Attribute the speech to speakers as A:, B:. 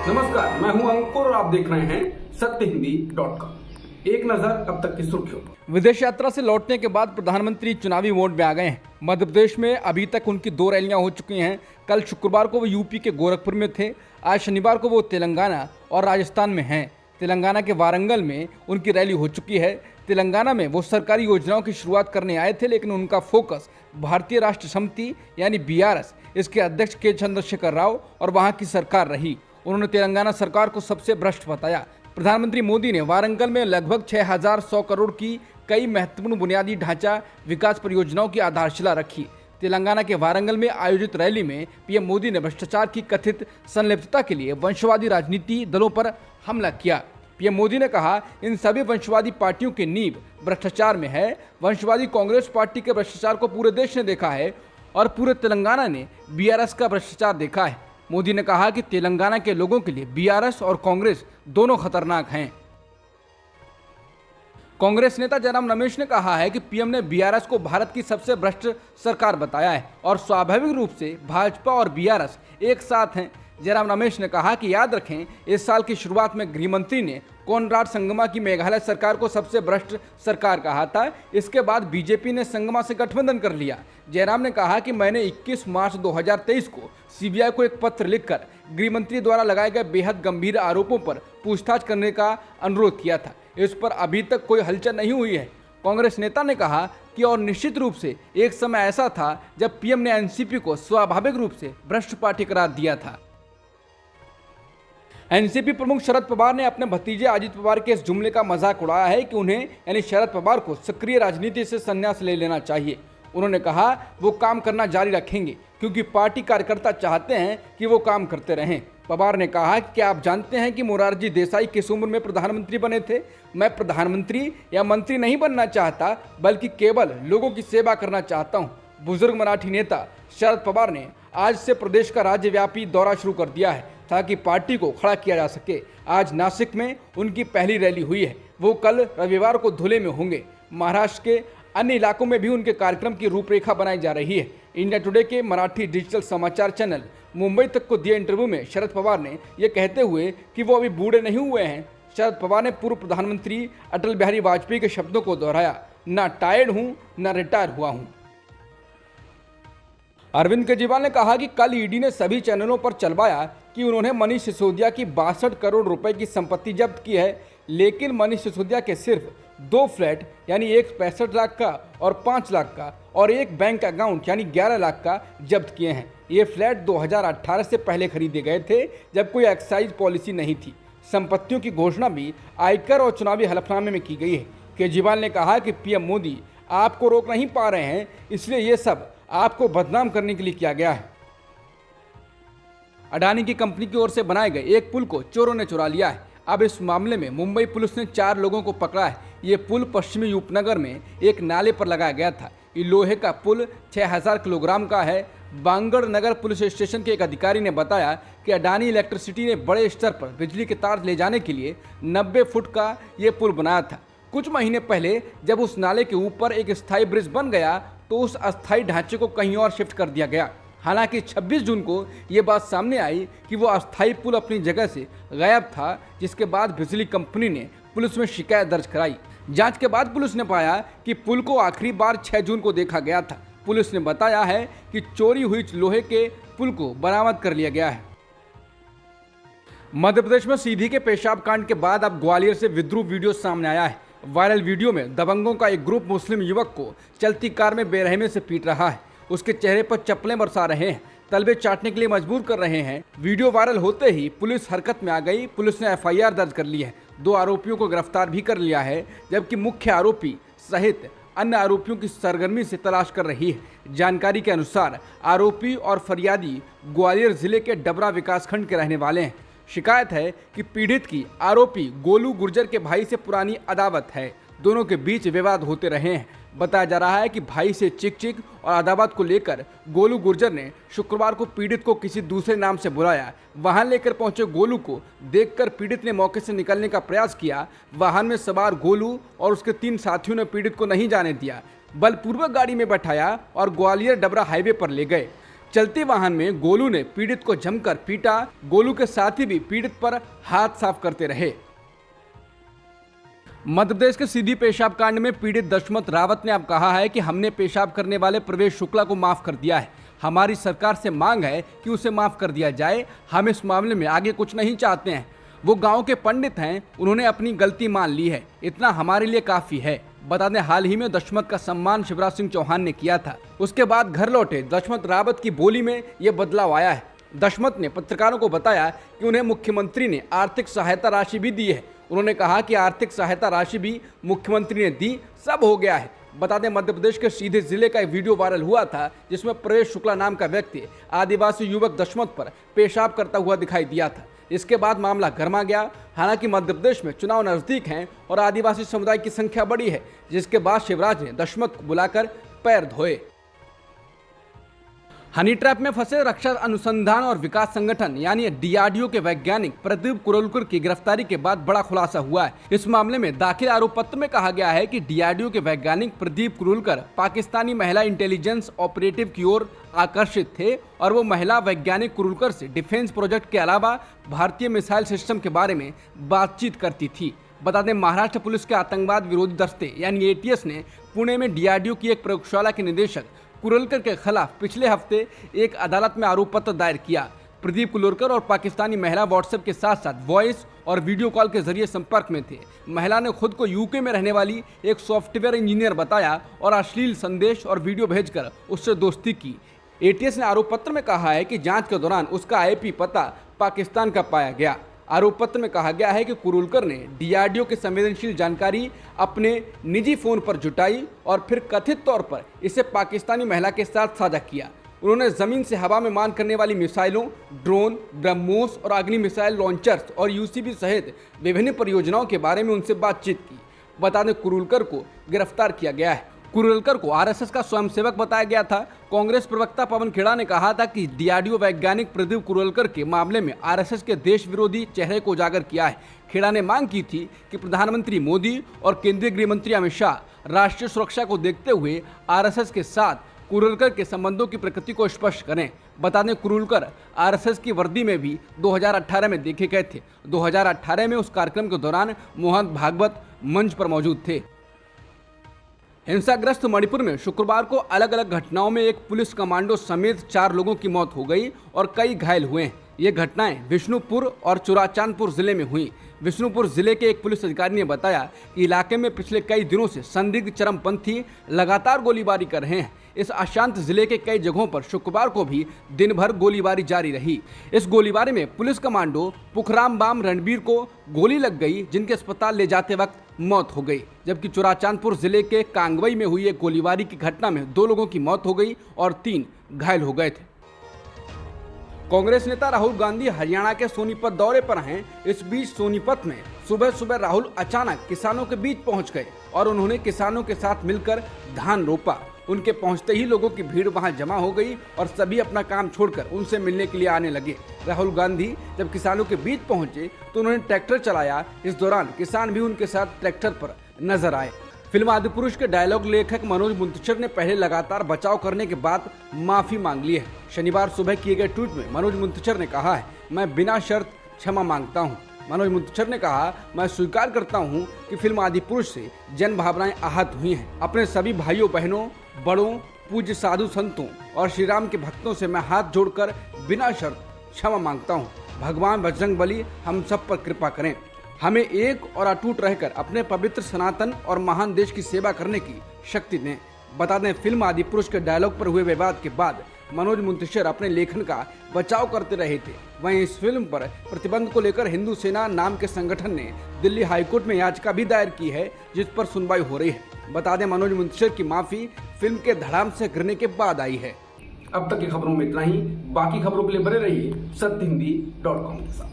A: नमस्कार, मैं हूं अंकुर और आप देख रहे हैं सत्यहिंदी.com। एक नजर अब तक की सुर्खियों पर।
B: विदेश यात्रा से लौटने के बाद प्रधानमंत्री चुनावी मोड में आ गए हैं। मध्य प्रदेश में अभी तक उनकी 2 रैलियां हो चुकी हैं। कल शुक्रवार को वो यूपी के गोरखपुर में थे। आज शनिवार को वो तेलंगाना और राजस्थान में हैं। तेलंगाना के वारंगल में उनकी रैली हो चुकी है। तेलंगाना में वो सरकारी योजनाओं की शुरुआत करने आए थे, लेकिन उनका फोकस भारतीय राष्ट्र समिति यानी BRS, इसके अध्यक्ष के चंद्रशेखर राव और वहाँ की सरकार रही। उन्होंने तेलंगाना सरकार को सबसे भ्रष्ट बताया। प्रधानमंत्री मोदी ने वारंगल में लगभग 6100 करोड़ की कई महत्वपूर्ण बुनियादी ढांचा विकास परियोजनाओं की आधारशिला रखी। तेलंगाना के वारंगल में आयोजित रैली में पीएम मोदी ने भ्रष्टाचार की कथित संलिप्तता के लिए वंशवादी राजनीति दलों पर हमला किया। पीएम मोदी ने कहा, इन सभी वंशवादी पार्टियों की नींव भ्रष्टाचार में है। वंशवादी कांग्रेस पार्टी के भ्रष्टाचार को पूरे देश ने देखा है और पूरे तेलंगाना ने BRS का भ्रष्टाचार देखा है। मोदी ने कहा कि तेलंगाना के लोगों के लिए BRS और कांग्रेस दोनों खतरनाक हैं। कांग्रेस नेता जयराम रमेश ने कहा है कि पीएम ने BRS को भारत की सबसे भ्रष्ट सरकार बताया है और स्वाभाविक रूप से भाजपा और BRS एक साथ हैं। जयराम रमेश ने कहा कि याद रखें, इस साल की शुरुआत में गृह मंत्री ने कोनराड संगमा की मेघालय सरकार को सबसे भ्रष्ट सरकार कहा था। इसके बाद बीजेपी ने संगमा से गठबंधन कर लिया। जयराम ने कहा कि मैंने 21 मार्च 2023 को CBI को एक पत्र लिखकर गृह मंत्री द्वारा लगाए गए बेहद गंभीर आरोपों पर पूछताछ करने का अनुरोध किया था। इस पर अभी तक कोई हलचल नहीं हुई है। कांग्रेस नेता ने कहा कि और निश्चित रूप से एक समय ऐसा था जब पीएम ने एनसीपी को स्वाभाविक रूप से भ्रष्ट पार्टी करार दिया था। एनसीपी प्रमुख शरद पवार ने अपने भतीजे अजित पवार के इस जुमले का मजाक उड़ाया है कि उन्हें यानी शरद पवार को सक्रिय राजनीति से संन्यास ले लेना चाहिए। उन्होंने कहा वो काम करना जारी रखेंगे क्योंकि पार्टी कार्यकर्ता चाहते हैं कि वो काम करते रहें। पवार ने कहा कि क्या आप जानते हैं कि मोरारजी देसाई किस उम्र में प्रधानमंत्री बने थे? मैं प्रधानमंत्री या मंत्री नहीं बनना चाहता, बल्कि केवल लोगों की सेवा करना चाहता हूँ। बुजुर्ग मराठी नेता शरद पवार ने आज से प्रदेश का राज्यव्यापी दौरा शुरू कर दिया है ताकि पार्टी को खड़ा किया जा सके। आज नासिक में उनकी पहली रैली हुई है। वो कल रविवार को धुले में होंगे। महाराष्ट्र के अन्य इलाकों में भी उनके कार्यक्रम की रूपरेखा बनाई जा रही है। इंडिया टुडे के मराठी डिजिटल समाचार चैनल मुंबई तक को दिए इंटरव्यू में शरद पवार ने यह कहते हुए कि वो अभी बूढ़े नहीं हुए हैं। शरद पवार ने पूर्व प्रधानमंत्री अटल बिहारी वाजपेयी के शब्दों को दोहराया, ना टायर्ड हूँ ना रिटायर हुआ हूँ। अरविंद केजरीवाल ने कहा कि कल ईडी ने सभी चैनलों पर चलवाया कि उन्होंने मनीष सिसोदिया की 62 करोड़ रुपए की संपत्ति जब्त की है, लेकिन मनीष सिसोदिया के सिर्फ 2 फ्लैट यानी एक 65 लाख का और 5 लाख का और एक बैंक अकाउंट यानी 11 लाख का जब्त किए हैं। ये फ्लैट 2018 से पहले खरीदे गए थे जब कोई एक्साइज पॉलिसी नहीं थी। संपत्तियों की घोषणा भी आयकर और चुनावी हलफनामे में की गई है। केजरीवाल ने कहा कि पीएम मोदी आपको रोक नहीं पा रहे हैं, इसलिए ये सब आपको बदनाम करने के लिए किया गया है। अडानी की कंपनी की ओर से बनाए गए एक पुल को चोरों ने चुरा लिया है। अब इस मामले में मुंबई पुलिस ने 4 लोगों को पकड़ा है। ये पुल पश्चिमी उपनगर में एक नाले पर लगाया गया था। ये लोहे का पुल 6000 किलोग्राम का है। बांगड़ नगर पुलिस स्टेशन के एक अधिकारी ने बताया कि अडानी इलेक्ट्रिसिटी ने बड़े स्तर पर बिजली के तार ले जाने के लिए 90 फुट का ये पुल बनाया था। कुछ महीने पहले जब उस नाले के ऊपर एक स्थायी ब्रिज बन गया तो उस अस्थायी ढांचे को कहीं और शिफ्ट कर दिया गया। हालांकि 26 जून को ये बात सामने आई कि वो अस्थायी पुल अपनी जगह से गायब था, जिसके बाद बिजली कंपनी ने पुलिस में शिकायत दर्ज कराई। जांच के बाद पुलिस ने पाया कि पुल को आखिरी बार 6 जून को देखा गया था। पुलिस ने बताया है कि चोरी हुई लोहे के पुल को बरामद कर लिया गया है। मध्य प्रदेश में सीधी के पेशाब कांड के बाद अब ग्वालियर से विद्रूप वीडियो सामने आया है। वायरल वीडियो में दबंगों का एक ग्रुप मुस्लिम युवक को चलती कार में बेरहमी से पीट रहा है। उसके चेहरे पर चप्पलें बरसा रहे हैं, तलबे चाटने के लिए मजबूर कर रहे हैं। वीडियो वायरल होते ही पुलिस हरकत में आ गई। पुलिस ने FIR दर्ज कर ली है। 2 आरोपियों को गिरफ्तार भी कर लिया है, जबकि मुख्य आरोपी सहित अन्य आरोपियों की सरगर्मी से तलाश कर रही है। जानकारी के अनुसार आरोपी और फरियादी ग्वालियर जिले के डबरा विकासखंड के रहने वाले हैं। शिकायत है कि पीड़ित की आरोपी गोलू गुर्जर के भाई से पुरानी अदावत है। दोनों के बीच विवाद होते रहे हैं। बताया जा रहा है कि भाई से चिक और अदावत को लेकर गोलू गुर्जर ने शुक्रवार को पीड़ित को किसी दूसरे नाम से बुलाया। वाहन लेकर पहुंचे गोलू को देखकर पीड़ित ने मौके से निकलने का प्रयास किया। वाहन में सवार गोलू और उसके 3 साथियों ने पीड़ित को नहीं जाने दिया, बलपूर्वक गाड़ी में बैठाया और ग्वालियर डबरा हाईवे पर ले गए। चलती वाहन में गोलू ने पीड़ित को जमकर पीटा। गोलू के साथी भी पीड़ित पर हाथ साफ करते रहे। मध्य प्रदेश के सीधी पेशाब कांड में पीड़ित दशमत रावत ने अब कहा है कि हमने पेशाब करने वाले प्रवेश शुक्ला को माफ कर दिया है। हमारी सरकार से मांग है कि उसे माफ कर दिया जाए। हम इस मामले में आगे कुछ नहीं चाहते हैं। वो गांव के पंडित हैं, उन्होंने अपनी गलती मान ली है, इतना हमारे लिए काफी है। बता दें, हाल ही में दशमत का सम्मान शिवराज सिंह चौहान ने किया था। उसके बाद घर लौटे दशमत रावत की बोली में ये बदलाव आया है। दशमत ने पत्रकारों को बताया कि उन्हें मुख्यमंत्री ने आर्थिक सहायता राशि भी दी है। उन्होंने कहा कि आर्थिक सहायता राशि भी मुख्यमंत्री ने दी, सब हो गया है। बता दें, मध्य प्रदेश के सीधे जिले का एक वीडियो वायरल हुआ था जिसमें प्रवेश शुक्ला नाम का व्यक्ति आदिवासी युवक दशमत पर पेशाब करता हुआ दिखाई दिया था। इसके बाद मामला गर्मा गया। हालांकि मध्य प्रदेश में चुनाव नजदीक हैं और आदिवासी समुदाय की संख्या बड़ी है, जिसके बाद शिवराज ने दशमत को बुलाकर पैर धोए। हनी ट्रैप में फंसे रक्षा अनुसंधान और विकास संगठन यानी डीआरडीओ के वैज्ञानिक प्रदीप कुरलकर की गिरफ्तारी के बाद बड़ा खुलासा हुआ है। इस मामले में दाखिल आरोप पत्र में कहा गया है कि डीआरडीओ के वैज्ञानिक प्रदीप कुरलकर पाकिस्तानी महिला इंटेलिजेंस ऑपरेटिव की ओर आकर्षित थे और वो महिला वैज्ञानिक कुरलकर से डिफेंस प्रोजेक्ट के अलावा भारतीय मिसाइल सिस्टम के बारे में बातचीत करती थी। बता दें, महाराष्ट्र पुलिस के आतंकवाद विरोधी दस्ते यानी एटीएस ने पुणे में डीआरडीओ की एक प्रयोगशाला के निदेशक कुरलकर के खिलाफ पिछले हफ्ते एक अदालत में आरोप पत्र दायर किया। प्रदीप कुरलकर और पाकिस्तानी महिला व्हाट्सएप के साथ साथ वॉइस और वीडियो कॉल के जरिए संपर्क में थे। महिला ने खुद को यूके में रहने वाली एक सॉफ्टवेयर इंजीनियर बताया और अश्लील संदेश और वीडियो भेजकर उससे दोस्ती की। एटीएस ने आरोप पत्र में कहा है कि जांच के दौरान उसका आईपी पता पाकिस्तान का पाया गया। आरोप पत्र में कहा गया है कि कुरलकर ने डीआरडीओ की संवेदनशील जानकारी अपने निजी फोन पर जुटाई और फिर कथित तौर पर इसे पाकिस्तानी महिला के साथ साझा किया। उन्होंने जमीन से हवा में मान करने वाली मिसाइलों, ड्रोन, ब्रह्मोस और अग्नि मिसाइल लॉन्चर्स और यूसीबी सहित विभिन्न परियोजनाओं के बारे में उनसे बातचीत की। बता दें, कुरलकर को गिरफ्तार किया गया है। कुरलकर को आरएसएस का स्वयंसेवक बताया गया था। कांग्रेस प्रवक्ता पवन खेड़ा ने कहा था कि डीआरडीओ वैज्ञानिक प्रदीप कुरलकर के मामले में आरएसएस के देश विरोधी चेहरे को उजागर किया है। खेड़ा ने मांग की थी कि प्रधानमंत्री मोदी और केंद्रीय गृह मंत्री अमित शाह राष्ट्रीय सुरक्षा को देखते हुए आरएसएस के साथ कुरलकर के संबंधों की प्रकृति को स्पष्ट करें। बता दें, कुरलकर आरएसएस की वर्दी में भी 2018 में देखे गए थे। 2018 में उस कार्यक्रम के दौरान मोहन भागवत मंच पर मौजूद थे। हिंसाग्रस्त मणिपुर में शुक्रवार को अलग अलग घटनाओं में एक पुलिस कमांडो समेत 4 लोगों की मौत हो गई और कई घायल हुए हैं। ये घटनाएं विष्णुपुर और चुराचांदपुर जिले में हुई। विष्णुपुर जिले के एक पुलिस अधिकारी ने बताया कि इलाके में पिछले कई दिनों से संदिग्ध चरमपंथी लगातार गोलीबारी कर रहे हैं। इस अशांत जिले के कई जगहों पर शुक्रवार को भी दिन भर गोलीबारी जारी रही। इस गोलीबारी में पुलिस कमांडो पुखराम बाम रणबीर को गोली लग गई, जिनके अस्पताल ले जाते वक्त मौत हो गई। जबकि चुराचांदपुर जिले के कांगवई में हुई एक गोलीबारी की घटना में 2 लोगों की मौत हो गई और 3 घायल हो गए थे। कांग्रेस नेता राहुल गांधी हरियाणा के सोनीपत दौरे पर हैं। इस बीच सोनीपत में सुबह सुबह राहुल अचानक किसानों के बीच पहुंच गए और उन्होंने किसानों के साथ मिलकर धान रोपा। उनके पहुंचते ही लोगों की भीड़ वहां जमा हो गई और सभी अपना काम छोड़कर उनसे मिलने के लिए आने लगे। राहुल गांधी जब किसानों के बीच पहुंचे तो उन्होंने ट्रैक्टर चलाया। इस दौरान किसान भी उनके साथ ट्रैक्टर पर नजर आए। फिल्म आदिपुरुष के डायलॉग लेखक मनोज मुंतशिर ने पहले लगातार बचाव करने के बाद माफी मांग ली है। शनिवार सुबह किए गए ट्वीट में मनोज मुंतशिर ने कहा है, मैं बिना शर्त क्षमा मांगता हूं। मनोज मुंतशिर ने कहा, मैं स्वीकार करता हूं कि फिल्म आदिपुरुष से जन भावनाएं आहत हुई हैं। अपने सभी भाइयों बहनों, बड़ों, पूज्य साधु संतों और श्री राम के भक्तों से मैं हाथ जोड़कर बिना शर्त क्षमा मांगता हूं। भगवान बजरंगबली हम सब पर कृपा करें। हमें एक और अटूट रहकर अपने पवित्र सनातन और महान देश की सेवा करने की शक्ति दें। बता दें, फिल्म आदिपुरुष के डायलॉग पर हुए विवाद के बाद मनोज मुंतशिर अपने लेखन का बचाव करते रहे थे। वहीं इस फिल्म पर प्रतिबंध को लेकर हिंदू सेना नाम के संगठन ने दिल्ली हाईकोर्ट में याचिका भी दायर की है, जिस पर सुनवाई हो रही है। बता दें, मनोज मुंतशिर की माफी फिल्म के धड़ाम से गिरने के बाद आई है।
A: अब तक की खबरों में इतना ही। बाकी खबरों के लिए बने रहिए सत्यहिंदी.com के साथ।